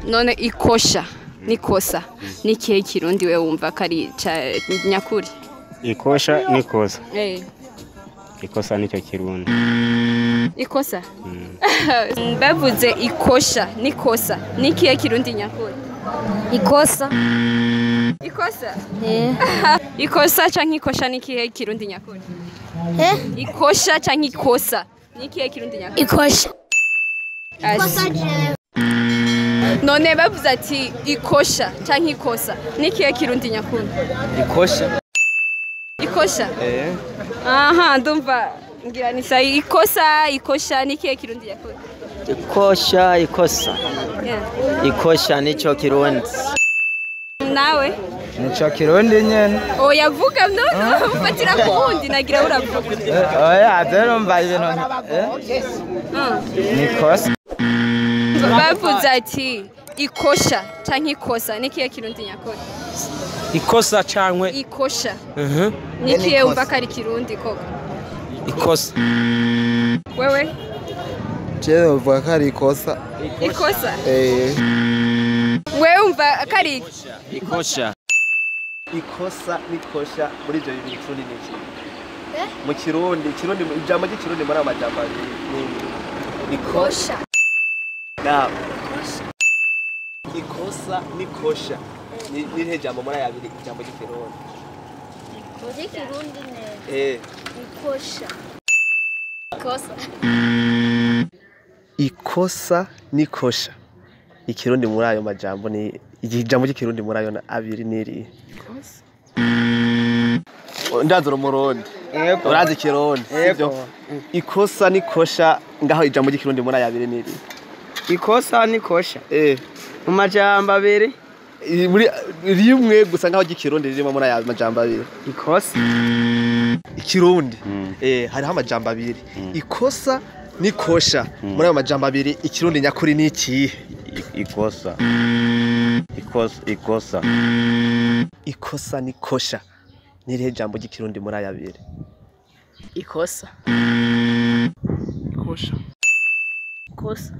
none ikosha nikosa nikihe kirundi we wumva kari nyakuri? Ikosha nikosa. Ikosa nicyo kirundi. Ikosa? Bavuze ikosha nikosa nikihe kirundi nyakuri? Ikosa. Ikosa? Ikosa canke ikosha nikihe kirundi nyakuri? Ikosha canke ikosa nikihe kirundi nyakuri? Ikosha. Ikosa je. None bavuze ati ikosha canke ikosa nikihe kirundi nyakuri? Ikosha. Ikosha? Aha, ndumva ngira ni sayi. Ikosha nikihe kirundi nyakuri? Ikosha, ikosa. Ikosha nico kirundi. Nawe? Nico kirundi nyene. Oya vuga no ufatira kundi nagira uravuga. Oya dero mba ibintu. Nikosa. Bavuze ati ikosha canke ikosa nikihe kirundi nyakuri? Ikosa cankwe ikosha. Nikihe umva kari kirundi koko? Ikosa. Wewe? Je umva kari ikosa. Ikosa? Wewe umva kari ikosha. Ikosa nikosha muri ivyo bintu ni iki? Mu kirundi ijambo ry'ikirundi muri amajambo ni ikosha. Naam. Ikosa nikosha. Ni jambo muri abiri ijambo ry'ikirundi. Ikosa kirundi ne. Ikosha. Ikosa. Ikosa nikosha. Ikirundi muri ayo majambo ni ijambo ry'ikirundi muri ayo abiri niri. Ikosa. Ndazoro murundi. Urazi kirundi. Sivyo. Ikosa nikosha ngaho ijambo ry'ikirundi muri ayo abiri niri. Ikosa nikosha. Mu majambo abiri. Muri rimwe gusa ngaho ry'ikirundi ririmo muri ayo majambo abiri. Ikosa. Ikirundi. Hariho amajambo abiri. Ikosa nikosha muri ayo majambo abiri ikirundi nyakuri ni ikihe? Ikosa. Ikosa. Ikosa nikosha. Nirihe jambo ry'ikirundi muri ayo abiri? Ikosa. Ikosha. Ikosa.